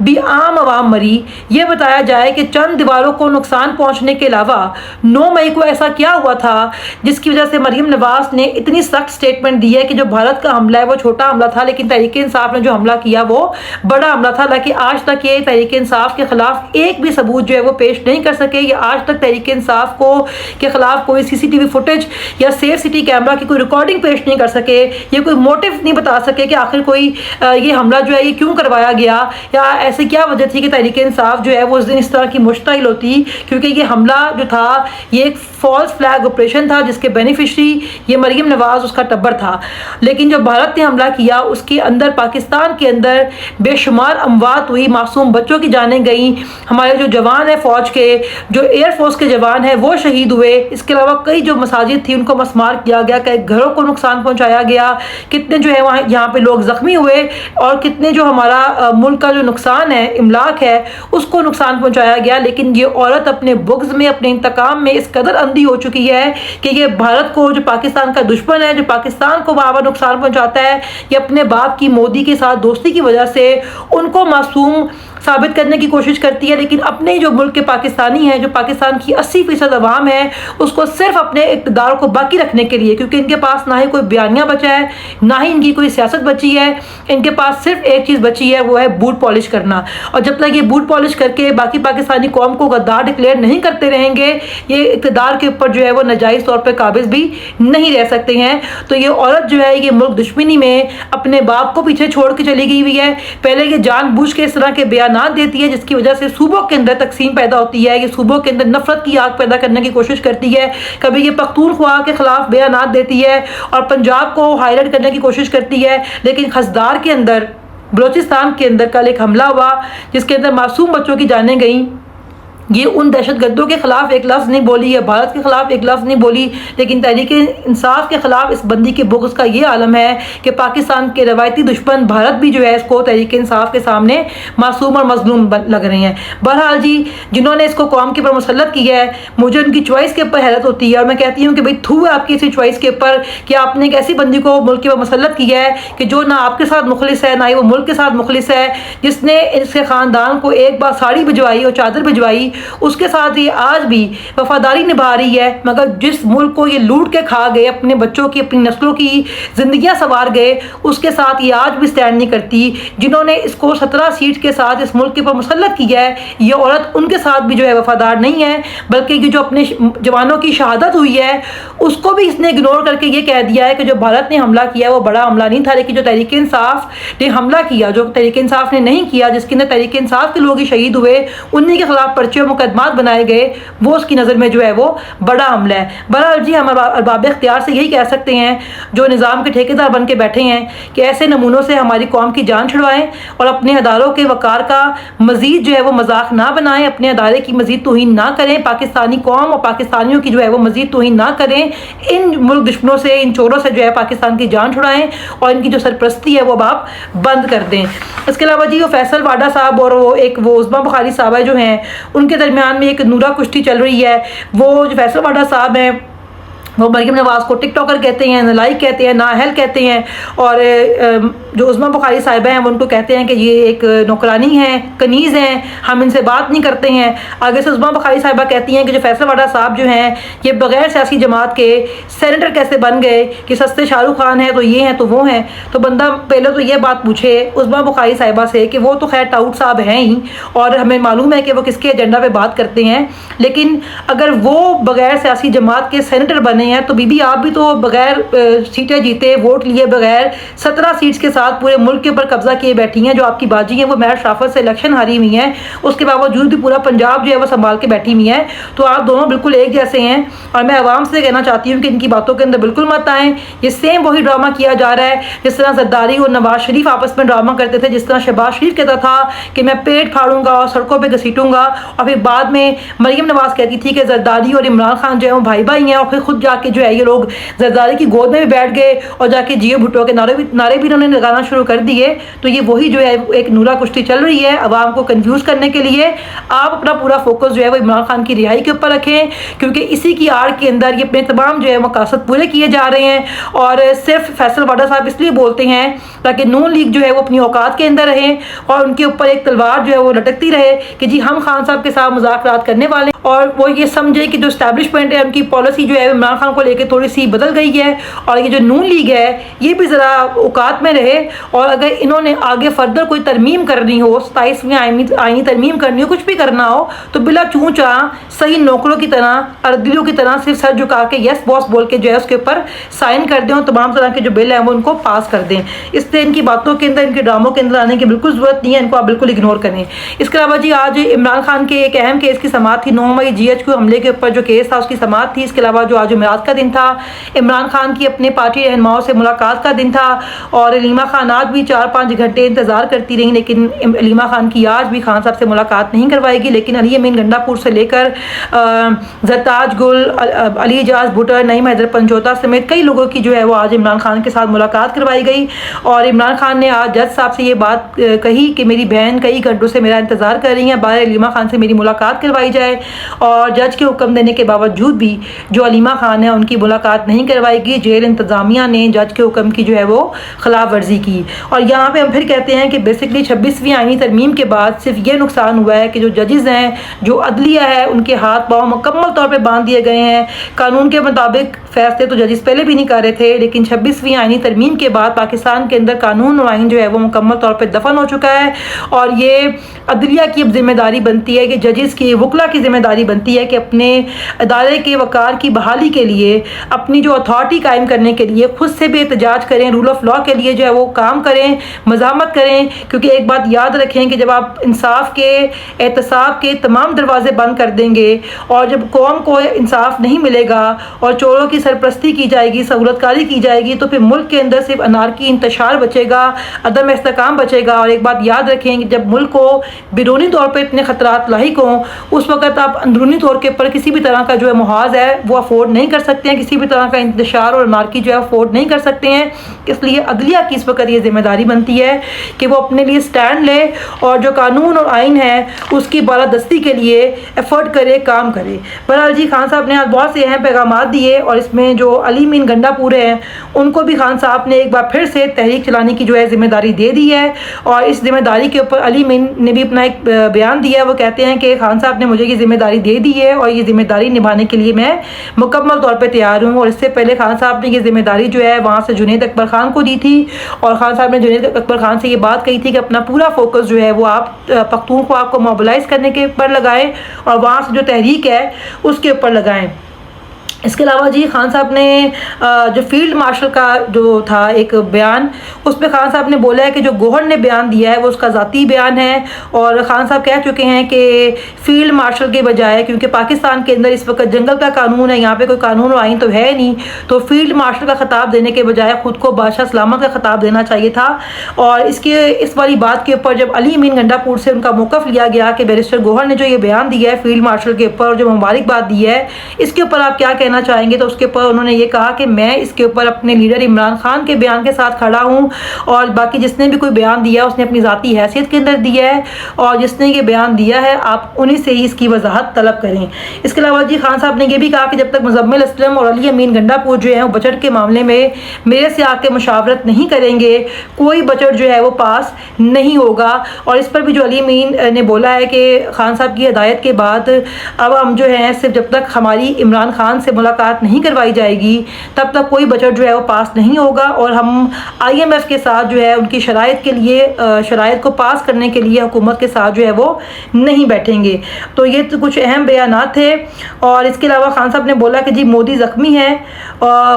بھی عام عوام مری۔ یہ بتایا جائے کہ چند دیواروں کو نقصان پہنچنے کے علاوہ 9 مئی کو ایسا کیا ہوا تھا جس کی وجہ سے مریم نواز نے اتنی سخت سٹیٹمنٹ دی ہے کہ جو بھارت کا حملہ ہے وہ چھوٹا حملہ تھا، لیکن تحریک انصاف نے جو حملہ کیا وہ بڑا حملہ تھا۔ لیکن آج تک یہ تحریک انصاف کے خلاف ایک بھی ثبوت جو ہے وہ پیش نہیں کر سکے، یا آج تک تحریک انصاف کو کے خلاف کوئی CCTV فوٹیج یا سیف سٹی کیمرہ کی کوئی ریکارڈنگ پیش نہیں کر سکے، یہ کوئی موٹیو نہیں بتا سکے کہ آخر کوئی یہ حملہ جو ہے یہ کیوں کروایا گیا، یا ایسی کیا وجہ تھی کہ تحریک انصاف جو ہے وہ اس دن اس طرح کی مشتعل ہوتی، کیونکہ یہ حملہ جو تھا یہ ایک فالس فلیگ آپریشن تھا جس کے بینیفیشری یہ مریم نواز اس کا ٹبر تھا۔ لیکن جو بھارت نے حملہ کیا اس کے اندر پاکستان کے اندر بے شمار اموات ہوئی، معصوم بچوں کی جانیں گئیں، ہمارے جو جوان ہیں فوج کے، جو ایئر فورس کے جوان ہیں وہ شہید ہوئے، اس کے علاوہ کئی جو مساجد تھی ان کو مسمار کیا گیا، کئی گھروں کو نقصان پہنچایا گیا، کتنے جو ہے وہاں یہاں پہ لوگ زخمی ہوئے، اور کتنے جو ہمارا ملک کا جو نقصان ہے، املاک ہے، اس کو نقصان پہنچایا گیا۔ لیکن یہ عورت اپنے بغض میں، اپنے انتقام میں اس قدر اندھی ہو چکی ہے کہ یہ بھارت کو جو پاکستان کا دشمن ہے، جو پاکستان کو بار بار نقصان پہنچاتا ہے، یہ اپنے باپ کی مودی کے ساتھ دوستی کی وجہ سے ان کو معصوم ثابت کرنے کی کوشش کرتی ہے، لیکن اپنے جو ملک کے پاکستانی ہیں، جو پاکستان کی 80% عوام ہے، اس کو صرف اپنے اقتدار کو باقی رکھنے کے لیے، کیونکہ ان کے پاس نہ ہی کوئی بیانیہ بچا ہے، نہ ہی ان کی کوئی سیاست بچی ہے، ان کے پاس صرف ایک چیز بچی ہے، وہ ہے بوٹ پالش کرنا۔ اور جب تک یہ بوٹ پالش کر کے باقی پاکستانی قوم کو غدار ڈکلیئر نہیں کرتے رہیں گے، یہ اقتدار کے اوپر جو ہے وہ ناجائز طور پہ قابض بھی نہیں رہ سکتے ہیں۔ تو یہ عورت جو ہے یہ ملک دشمنی میں اپنے باپ کو پیچھے چھوڑ کے چلی گئی ہوئی ہے۔ پہلے یہ جان بوجھ کے اس طرح کے بیانات دیتی ہے جس کی وجہ سے صوبوں کے اندر تقسیم پیدا ہوتی ہے، یہ صوبوں کے اندر نفرت کی آگ پیدا کرنے کی کوشش کرتی ہے۔ کبھی یہ پختونخوا کے خلاف بیانات دیتی ہے اور پنجاب کو ہائی لائٹ کرنے کی کوشش کرتی ہے، لیکن خزدار کے اندر، بلوچستان کے اندر کل ایک حملہ ہوا جس کے اندر معصوم بچوں کی جانیں گئیں۔ یہ ان دہشت گردوں کے خلاف ایک لفظ نہیں بولی، یا بھارت کے خلاف ایک لفظ نہیں بولی، لیکن تحریک انصاف کے خلاف اس بندی کے بغض کا یہ عالم ہے کہ پاکستان کے روایتی دشمن بھارت بھی جو ہے اس کو تحریک انصاف کے سامنے معصوم اور مظلوم لگ رہے ہیں۔ بہرحال جی، جنہوں نے اس کو قوم کے اوپر مسلط کیا ہے، مجھے ان کی چوائس کے اوپر حیرت ہوتی ہے، اور میں کہتی ہوں کہ بھئی تھو ہے آپ کی اسی چوائس کے اوپر کہ آپ نے ایک ایسی بندی کو ملک کے اوپر مسلط کیا ہے کہ جو نہ آپ کے ساتھ مخلص ہے، نہ ہی وہ ملک کے ساتھ مخلص ہے، جس نے اس کے خاندان کو ایک بار ساڑی بھجوائی اور چادر بھجوائی، اس کے ساتھ یہ آج بھی وفاداری نبھا رہی ہے، مگر جس ملک کو یہ لوٹ کے کھا گئے، اپنے بچوں کی، اپنی نسلوں کی زندگیاں سنوار گئے، اس کے ساتھ یہ آج بھی سٹینڈ نہیں کرتی۔ جنہوں نے اس کو 17 سیٹ کے ساتھ اس ملک کے اوپر مسلط کیا ہے، یہ عورت ان کے ساتھ بھی جو ہے وفادار نہیں ہے، بلکہ یہ جو اپنے جوانوں کی شہادت ہوئی ہے اس کو بھی اس نے اگنور کر کے یہ کہہ دیا ہے کہ جو بھارت نے حملہ کیا وہ بڑا حملہ نہیں تھا، لیکن جو تحریک انصاف نے حملہ کیا، جو تحریک انصاف نے نہیں کیا، جس کے اندر تحریک انصاف کے لوگ ہی شہید ہوئے، انہی کے خلاف پرچے اور مقدمات بنائے گئے، وہ اس کی نظر میں جو ہے وہ بڑا حملہ ہے۔ بہرحال جی، ہم ارباب اختیار سے یہی کہہ سکتے ہیں جو نظام کے ٹھیکیدار بن کے بیٹھے ہیں کہ ایسے نمونوں سے ہماری قوم کی جان چھڑوائیں اور اپنے اداروں کے وقار کا مزید جو ہے وہ مذاق نہ بنائیں، اپنے ادارے کی مزید توہین نہ کریں، پاکستانی قوم اور پاکستانیوں کی جو ہے وہ مزید توہین نہ کریں، ان ملک دشمنوں سے، ان چوروں سے جو ہے پاکستان کی جان چھڑائیں اور ان کی جو سرپرستی ہے وہ اب آپ بند کر دیں۔ اس کے علاوہ جی، وہ فیصل واڈا صاحب اور وہ عظمیٰ بخاری صاحبہ جو ہیں، ان کے درمیان میں ایک نورا کشتی چل رہی ہے۔ وہ جو فیصل واڈا صاحب ہیں وہ مریم نواز کو ٹک ٹاکر کہتے ہیں، نالائق کہتے ہیں، نااہل کہتے ہیں، اور جو عظمیٰ بخاری صاحبہ ہیں وہ ان کو کہتے ہیں کہ یہ ایک نوکرانی ہیں، کنیز ہیں، ہم ان سے بات نہیں کرتے ہیں۔ آگے سے عظمیٰ بخاری صاحبہ کہتی ہیں کہ جو فیصل واڈا صاحب جو ہیں یہ بغیر سیاسی جماعت کے سینیٹر کیسے بن گئے، کہ سستے شاہ رخ خان ہیں تو یہ ہیں تو وہ ہیں۔ تو بندہ پہلے تو یہ بات پوچھے عظمیٰ بخاری صاحبہ سے کہ وہ تو خیر ٹاؤٹ صاحب ہیں ہی، اور ہمیں معلوم ہے کہ وہ کس کے ایجنڈا پہ بات کرتے ہیں، لیکن اگر وہ بغیر سیاسی جماعت کے سینیٹر بنے ہیں تو بی بی آپ بھی تو بغیر سیٹیں جیتے، ووٹ لیے بغیر 17 سیٹس کے ساتھ پورے ملک کے اوپر قبضہ کیے بیٹھی ہیں۔ جو آپ کی باجی ہیں وہ مہر شرافت سے الیکشن ہاری ہوئی ہیں، اس کے باوجود بھی پورا پنجاب جو ہے وہ سنبھال کے بیٹھی ہوئی ہیں، تو آپ دونوں بالکل ایک جیسے ہیں۔ اور میں عوام سے کہنا چاہتی ہوں کہ ان کی باتوں کے اندر بالکل مت آئیں، یہ سیم وہی ڈرامہ کیا جا رہا ہے جس طرح زرداری اور نواز شریف آپس میں ڈرامہ کرتے تھے، جس طرح شہباز شریف کہتا تھا کہ میں پیٹ پھاڑوں گا اور سڑکوں پہ گھسیٹوں گا، اور پھر بعد میں مریم نواز کہتی تھی کہ زرداری اور عمران خان جو ہے وہ بھائی بھائی ہیں، اور پھر خود جا کے جو ہے یہ لوگ زرداری کی گود میں بھی بیٹھ گئے اور جا کے جیو بھٹو کے نعرے بھی انہوں نے چلانا شروع کر دیے تو یہ وہی جو ہے ایک نورا کشتی چل رہی ہے عوام کو کنفیوز کرنے کے لیے۔ آپ اپنا پورا فوکس جو ہے وہ عمران خان کی رہائی کے اوپر رکھیں، کیونکہ اسی کی آڑ کے اندر یہ اپنے تمام جو ہے مقاصد پورے کیے جا رہے ہیں، اور صرف فیصل واڈا صاحب اس لیے بولتے ہیں تاکہ نون لیگ جو ہے وہ اپنی اوقات کے اندر رہیں اور ان کے اوپر ایک تلوار جو ہے وہ لٹکتی رہے کہ جی ہم خان صاحب کے ساتھ مذاکرات کرنے والے ہیں، اور وہ یہ سمجھے کہ جو اسٹیبلشمنٹ ہے ان کی پالیسی جو ہے عمران خان کو لے کے تھوڑی سی بدل گئی ہے، اور یہ جو نون لیگ ہے یہ بھی ذرا اوقات میں رہے، اور اگر انہوں نے آگے فردر کوئی ترمیم کرنی ہو، 27ویں آئینی ترمیم کرنی ہو، کچھ بھی کرنا ہو تو بلا چوں چاں صحیح نوکروں کی طرح اردلیوں کی طرح صرف سر جھکا کے یس باس بول کے جو ہے اس کے اوپر سائن کر دیں، اور تمام طرح کے جو بل ہیں وہ ان کو پاس کر دیں۔ اس لیے ان کی باتوں کے اندر، ان کے ڈراموں کے اندر آنے کی بالکل ضرورت نہیں ہے، ان کو آپ بالکل اگنور کریں۔ اس کے علاوہ جی آج عمران خان کے ایک اہم کیس کی سماعت تھی، 9 مئی GHQ حملے کے اوپر جو کیس تھا اس کی سماعت تھی۔ اس کے علاوہ جو آج جمعرات کا دن تھا، عمران خان کی اپنے پارٹی رہنماؤں سے ملاقات کا دن تھا، اور علیمہ خان آج بھی 4-5 گھنٹے انتظار کرتی رہیں، لیکن علیمہ خان کی آج بھی خان صاحب سے ملاقات نہیں کروائے گی، لیکن علی امین گنڈا پور سے لے کر زرتاج گل، علی اعجاز بھٹر، نعیم حیدر پنجوتا سمیت کئی لوگوں کی جو ہے وہ آج عمران خان کے ساتھ ملاقات کروائی گئی، اور عمران خان نے آج جج صاحب سے یہ بات کہی کہ میری بہن کئی گھنٹوں سے میرا انتظار کر رہی ہیں، باہر علیمہ خان سے میری ملاقات کروائی جائے، اور جج کے حکم دینے کے باوجود بھی جو علیمہ خان ہے ان کی ملاقات نہیں کروائے گی۔ جیل انتظامیہ نے جج کے حکم کی جو ہے وہ خلاف ورزی کی، اور یہاں پہ ہم پھر کہتے ہیں کہ بیسکلی 26ویں آئینی ترمیم کے بعد صرف یہ نقصان ہوا ہے کہ جو ججز ہیں، جو عدلیہ ہے، ان کے ہاتھ پاؤں مکمل طور پہ باندھ دیے گئے ہیں۔ قانون کے مطابق فیصلے تو ججز پہلے بھی نہیں کر رہے تھے، لیکن 26ویں آئینی ترمیم کے بعد پاکستان کے اندر قانون اور آئین جو ہے وہ مکمل طور پہ دفن ہو چکا ہے، اور یہ عدلیہ کی اب ذمہ داری بنتی ہے کہ ججز کی، وکلا کی ذمہ داری بنتی ہے کہ اپنے ادارے کے وقار کی بحالی کے لیے، اپنی جو اتھارٹی قائم کرنے کے لیے خود سے بھی احتجاج کریں، رول آف لا کے لیے جو ہے وہ کام کریں، مزاحمت کریں، کیونکہ ایک بات یاد رکھیں کہ جب آپ انصاف کے، احتساب کے تمام دروازے بند کر دیں گے، اور جب قوم کو انصاف نہیں ملے گا اور چوروں کی سرپرستی کی جائے گی، سہولت کاری کی جائے گی، تو پھر ملک کے اندر صرف انارکی، انتشار بچے گا، عدم استحکام بچے گا۔ اور ایک بات یاد رکھیں کہ جب ملک کو بیرونی طور پہ اتنے خطرات لاحق ہوں، اس وقت آپ اندرونی طور کے اوپر کسی بھی طرح کا جو ہے محاذ ہے وہ افورڈ نہیں کر سکتے ہیں، کسی بھی طرح کا انتشار اور انارکی جو ہے افورڈ نہیں کر سکتے ہیں۔ اس لیے عدلیہ کی اس وقت یہ ذمہ داری بنتی ہے کہ وہ اپنے لیے سٹینڈ لے، اور جو قانون اور آئین ہے اس کی بالادستی کے لیے ایفرٹ کرے، کام کرے۔ بہرحال جی خان صاحب نے آج بہت سے اہم پیغامات دیے، اور اس میں جو علی امین گنڈا پورے ہیں ان کو بھی خان صاحب نے ایک بار پھر سے تحریک چلانے کی جو ہے ذمہ داری دے دی ہے، اور اس ذمہ داری کے اوپر علی امین نے بھی اپنا ایک بیان دیا ہے۔ وہ کہتے ہیں کہ خان صاحب نے مجھے یہ ذمہ داری دے دی ہے، اور یہ ذمہ داری نبھانے کے لیے میں مکمل طور پہ تیار ہوں، اور اس سے پہلے خان صاحب نے یہ ذمہ داری جو ہے وہاں سے جنید اکبر خان کو دی تھی، اور خان صاحب نے جنید اکبر خان سے یہ بات کہی تھی کہ اپنا پورا فوکس جو ہے وہ آپ پختونخوا کو موبلائز کرنے کے اوپر لگائیں، اور وہاں سے جو تحریک ہے اس کے اوپر لگائیں۔ اس کے علاوہ جی خان صاحب نے جو فیلڈ مارشل کا جو تھا ایک بیان، اس میں خان صاحب نے بولا ہے کہ جو گوہر نے بیان دیا ہے وہ اس کا ذاتی بیان ہے، اور خان صاحب کہہ چکے ہیں کہ فیلڈ مارشل کے بجائے، کیونکہ پاکستان کے اندر اس وقت جنگل کا قانون ہے، یہاں پہ کوئی قانون و آئین تو ہے نہیں، تو فیلڈ مارشل کا خطاب دینے کے بجائے خود کو بادشاہ سلامت کا خطاب دینا چاہیے تھا۔ اور اس والی بات کے اوپر جب علی امین گنڈا پور سے ان کا موقف لیا گیا کہ بیرسٹر گوہر نے جو یہ بیان دیا ہے فیلڈ مارشل کے اوپر، اور جو مبارکباد دی ہے، اس کے اوپر آپ کیا کہنا چاہیں گے، تو اس کے اوپر انہوں نے یہ کہا کہ میں اس کے اوپر اپنے لیڈر عمران خان کے بیان کے ساتھ کھڑا ہوں، اور باقی جس نے بھی کوئی بیان دیا اس نے اپنی ذاتی حیثیت کے اندر دیا ہے، اور جس نے یہ بیان دیا ہے آپ انہی سے ہی اس کی وضاحت طلب کریں۔ اس کے علاوہ جی خان صاحب نے یہ بھی کہا کہ جب تک مزمل اسلم اور علی امین گنڈا پور جو ہیں وہ بجٹ کے معاملے میں میرے سے آ کے مشاورت نہیں کریں گے، کوئی بجٹ جو ہے وہ پاس نہیں ہوگا۔ اور اس پر بھی جو علی امین نے بولا ہے کہ خان صاحب کی ہدایت کے بعد اب ہم جو ہیں صرف جب تک ہماری عمران خان سے ملاقات نہیں کروائی جائے گی تب تک کوئی بجٹ جو ہے وہ پاس نہیں ہوگا، اور ہم IMF کے ساتھ جو ہے ان کی شرائط کے لیے، شرائط کو پاس کرنے کے لیے حکومت کے ساتھ جو ہے وہ نہیں بیٹھیں گے۔ تو یہ تو کچھ اہم بیانات تھے۔ اور اس کے علاوہ خان صاحب نے بولا کہ جی مودی زخمی ہے،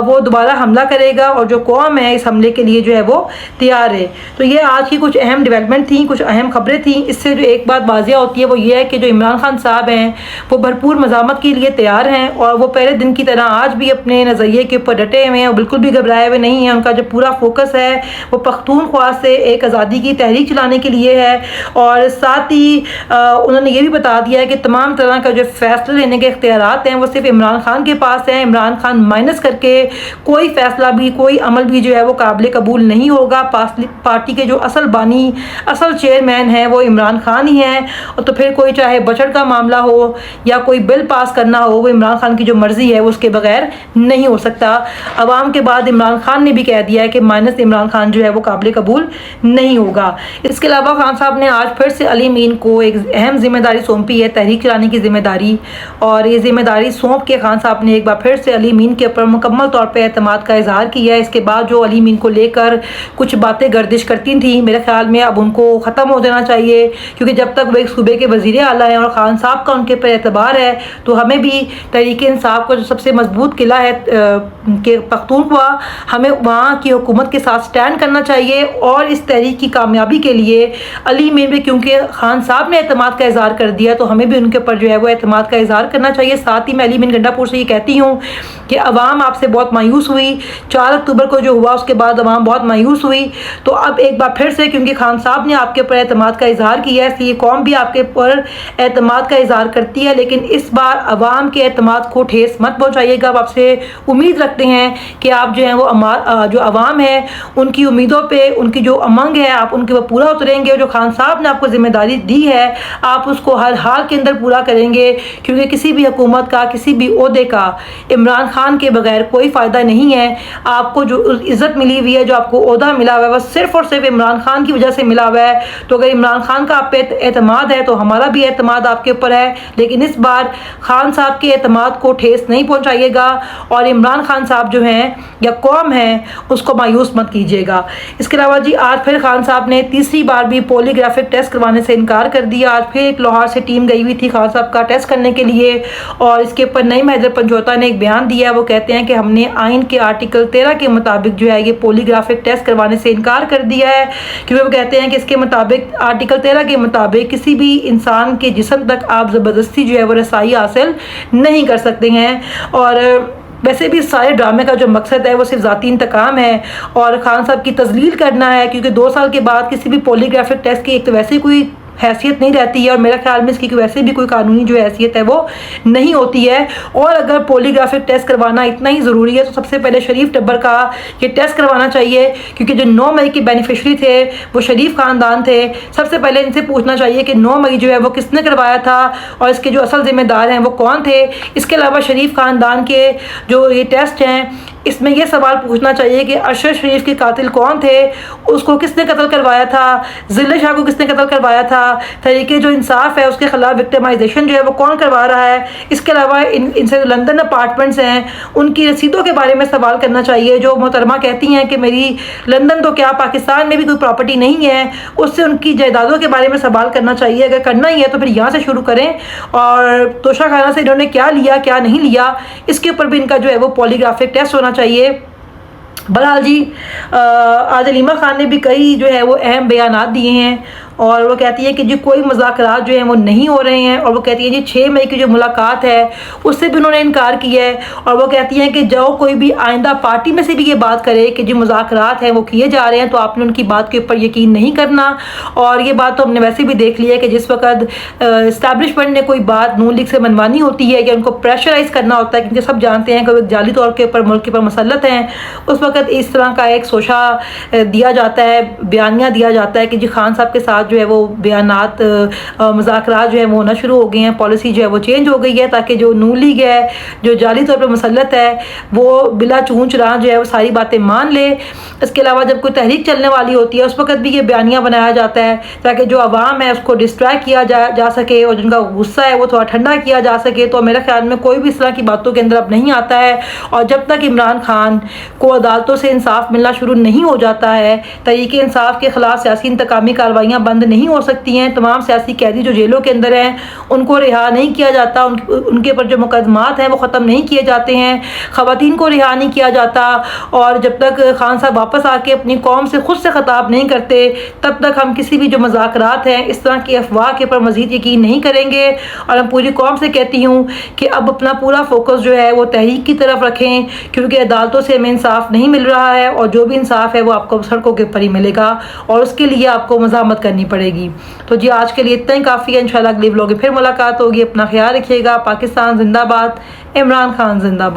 وہ دوبارہ حملہ کرے گا، اور جو قوم ہے اس حملے کے لیے جو ہے وہ تیار ہے۔ تو یہ آج کی کچھ اہم ڈیولپمنٹ تھیں، کچھ اہم خبریں تھیں۔ اس سے جو ایک بات واضح ہوتی ہے وہ یہ ہے کہ جو عمران خان صاحب ہیں وہ بھرپور مزاحمت کے لیے تیار ہیں، اور وہ پہلے دن دن کی طرح آج بھی اپنے نظریے کے اوپر ڈٹے ہوئے ہیں اور بالکل بھی گھبرائے ہوئے نہیں ہیں. ان کا جو پورا فوکس ہے وہ پختونخوا سے ایک آزادی کی تحریک چلانے کے لیے ہے. اور ساتھ ہی انہوں نے یہ بھی بتا دیا ہے کہ تمام طرح کا جو فیصلہ لینے کے اختیارات ہیں وہ صرف عمران خان کے پاس ہیں. عمران خان مائنس کر کے کوئی فیصلہ بھی کوئی عمل بھی جو ہے وہ قابل قبول نہیں ہوگا. پارٹی کے جو اصل بانی اصل چیئرمین ہیں وہ عمران خان ہی ہیں. اور تو پھر کوئی چاہے بجٹ کا معاملہ ہو یا کوئی بل پاس کرنا ہو وہ عمران خان کی جو مرضی ہے وہ اس کے بغیر نہیں ہو سکتا. عوام کے بعد عمران خان نے بھی کہہ دیا ہے کہ مائنس عمران خان جو ہے وہ قابل قبول نہیں ہوگا. اس کے علاوہ خان صاحب نے آج پھر سے علی امین کو ایک اہم ذمہ داری سونپی ہے, تحریک چلانے کی ذمہ داری. اور یہ ذمہ داری سونپ کے خان صاحب نے ایک بار پھر سے علی امین کے اوپر مکمل طور پہ اعتماد کا اظہار کیا ہے. اس کے بعد جو علی امین کو لے کر کچھ باتیں گردش کرتی تھیں, میرے خیال میں اب ان کو ختم ہو جانا چاہیے, کیونکہ جب تک وہ ایک صوبے کے وزیر اعلیٰ ہیں اور خان صاحب کا ان کے پر اعتبار ہے تو ہمیں بھی تحریک انصاف کا جو سب سے مضبوط قلعہ ہے کہ پختونخوا, ہمیں وہاں کی حکومت کے ساتھ سٹینڈ کرنا چاہیے. اور اس تحریک کی کامیابی کے لیے علی امین بھی کیونکہ خان صاحب نے اعتماد کا اظہار کر دیا تو ہمیں بھی ان کے اوپر جو ہے وہ اعتماد کا اظہار کرنا چاہیے. ساتھ ہی میں علی امین گنڈا پور سے یہ کہتی ہوں کہ عوام آپ سے بہت مایوس ہوئی. 4 اکتوبر کو جو ہوا اس کے بعد عوام بہت مایوس ہوئی, تو اب ایک بار پھر سے کیونکہ خان صاحب نے آپ کے اوپر اعتماد کا اظہار کیا ہے اس لیے قوم بھی آپ کے اوپر اعتماد کا اظہار کرتی ہے. لیکن اس بار عوام کے اعتماد کو ٹھیس مت پہنچائیے گا. آپ سے امید رکھتے ہیں کہ آپ جو ہیں وہ جو عوام ہے ان کی امیدوں پہ, ان کی جو امنگ ہے آپ ان کے وہ پورا اتریں گے. اور جو خان صاحب نے آپ کو ذمہ داری دی ہے آپ اس کو ہر حال کے اندر پورا کریں گے, کیونکہ کسی بھی حکومت کا کسی بھی عہدے کا عمران خان کے بغیر کوئی فائدہ نہیں ہے. آپ کو جو عزت ملی ہوئی ہے, جو آپ کو عہدہ ملا ہوا ہے وہ صرف اور صرف عمران خان کی وجہ سے ملا ہوا ہے. تو اگر عمران خان کا آپ پہ اعتماد ہے تو ہمارا بھی اعتماد آپ کے اوپر ہے. لیکن اس بار خان صاحب کے اعتماد کو ٹھیس نہیں پہنچائیے گا اور عمران خان صاحب جو ہیں یا قوم ہے اس کو مایوس مت کیجیے گا. اس کے علاوہ جی آج پھر خان صاحب نے تیسری بار بھی پولی گرافک ٹیسٹ کروانے سے انکار کر دیا. آج پھر ایک لاہور سے ٹیم گئی ہوئی تھی خان صاحب کا ٹیسٹ کرنے کے لیے اور اس کے اوپر نعیم حیدر پنجوتا نے ایک بیان دیا. وہ کہتے ہیں کہ ہم نے آئین کے آرٹیکل 13 کے مطابق جو ہے یہ پولی گرافک ٹیسٹ کروانے سے انکار کر دیا ہے, کیونکہ وہ کہتے ہیں کہ اس کے مطابق آرٹیکل 13 کے مطابق کسی بھی انسان کے جسم تک آپ زبردستی جو ہے وہ رسائی حاصل نہیں کر سکتے ہیں. اور ویسے بھی سارے ڈرامے کا جو مقصد ہے وہ صرف ذاتی انتقام ہے اور خان صاحب کی تذلیل کرنا ہے, کیونکہ 2 سال کے بعد کسی بھی پولی گرافک ٹیسٹ کی ایک تو ویسے کوئی حیثیت نہیں رہتی ہے اور میرا خیال میں اس کی ویسے بھی کوئی قانونی جو حیثیت ہے وہ نہیں ہوتی ہے. اور اگر پولی گرافک ٹیسٹ کروانا اتنا ہی ضروری ہے تو سب سے پہلے شریف ٹبر کا یہ ٹیسٹ کروانا چاہیے, کیونکہ جو 9 مئی کے بینیفیشری تھے وہ شریف خاندان تھے. سب سے پہلے ان سے پوچھنا چاہیے کہ 9 مئی جو ہے وہ کس نے کروایا تھا اور اس کے جو اصل ذمہ دار ہیں وہ کون تھے. اس کے علاوہ شریف خاندان کے جو یہ ٹیسٹ ہیں اس میں یہ سوال پوچھنا چاہیے کہ ارشد شریف کے قاتل کون تھے, اس کو کس نے قتل کروایا تھا, ذلہ شاہ کو کس نے قتل کروایا تھا, طریقے جو انصاف ہے اس کے خلاف وکٹمائزیشن جو ہے وہ کون کروا رہا ہے. اس کے علاوہ ان سے لندن اپارٹمنٹس ہیں ان کی رسیدوں کے بارے میں سوال کرنا چاہیے. جو محترمہ کہتی ہیں کہ میری لندن تو کیا پاکستان میں بھی کوئی پراپرٹی نہیں ہے, اس سے ان کی جائیدادوں کے بارے میں سوال کرنا چاہیے. اگر کرنا ہی ہے تو پھر یہاں سے شروع کریں اور توشہ خانہ سے انہوں نے کیا لیا کیا نہیں لیا اس کے اوپر بھی ان کا جو ہے وہ پولی گرافک ٹیسٹ ہونا چاہیے. بہرحال جی آج علیمہ خان نے بھی کئی جو ہے وہ اہم بیانات دیے ہیں اور وہ کہتی ہے کہ جی کوئی مذاکرات جو ہیں وہ نہیں ہو رہے ہیں. اور وہ کہتی ہے جی 6 مئی کی جو ملاقات ہے اس سے بھی انہوں نے انکار کیا ہے. اور وہ کہتی ہیں کہ جو کوئی بھی آئندہ پارٹی میں سے بھی یہ بات کرے کہ جو مذاکرات ہیں وہ کیے جا رہے ہیں تو آپ نے ان کی بات کے اوپر یقین نہیں کرنا. اور یہ بات تو ہم نے ویسے بھی دیکھ لی ہے کہ جس وقت اسٹیبلشمنٹ نے کوئی بات نون لیگ سے منوانی ہوتی ہے یا ان کو پریشرائز کرنا ہوتا ہے, کیونکہ سب جانتے ہیں کہ وہ ایک جعلی طور کے اوپر ملک کے اوپر مسلط ہیں, اس وقت اس طرح کا ایک سوشا دیا جاتا ہے, بیانیہ دیا جاتا ہے کہ جی خان صاحب کے ساتھ جو ہے وہ بیانات مذاکرات جو ہے وہ ہونا شروع ہو گئے ہیں, پالیسی جو ہے وہ چینج ہو گئی ہے تاکہ جو نون لیگ ہے جو جعلی طور پر مسلط ہے وہ بلا چون چراں جو ہے وہ ساری باتیں مان لے. اس کے علاوہ جب کوئی تحریک چلنے والی ہوتی ہے اس وقت بھی یہ بیانیہ بنایا جاتا ہے تاکہ جو عوام ہے اس کو ڈسٹریکٹ کیا جا سکے اور جن کا غصہ ہے وہ تھوڑا ٹھنڈا کیا جا سکے. تو میرے خیال میں کوئی بھی اس طرح کی باتوں کے اندر اب نہیں آتا ہے. اور جب تک عمران خان کو عدالتوں سے انصاف ملنا شروع نہیں ہو جاتا ہے, تحریک انصاف کے خلاف سیاسی انتقامی کارروائیاں بند نہیں ہو سکتی ہیں. تمام سیاسی قیدی جو جیلوں کے اندر ہیں ان کو رہا نہیں کیا جاتا, ان کے پر جو مقدمات ہیں وہ ختم نہیں کیے جاتے ہیں, خواتین کو رہا نہیں کیا جاتا, اور جب تک خان صاحب واپس آ کے اپنی قوم سے خود سے خطاب نہیں کرتے تب تک ہم کسی بھی جو مذاکرات ہیں اس طرح کی افواہ کے پر مزید یقین نہیں کریں گے. اور ہم پوری قوم سے کہتی ہوں کہ اب اپنا پورا فوکس جو ہے وہ تحریک کی طرف رکھیں, کیونکہ عدالتوں سے ہمیں انصاف نہیں مل رہا ہے, اور جو بھی انصاف ہے وہ آپ کو سڑکوں کے اوپر ہی ملے گا, اور اس کے لیے آپ کو مزاحمت کرنی پڑے گی. تو جی آج کے لیے اتنا ہی کافی ہے. انشاءاللہ اگلی ولاگ میں پھر ملاقات ہوگی. اپنا خیال رکھیے گا. پاکستان زندہ باد. عمران خان زندہ باد.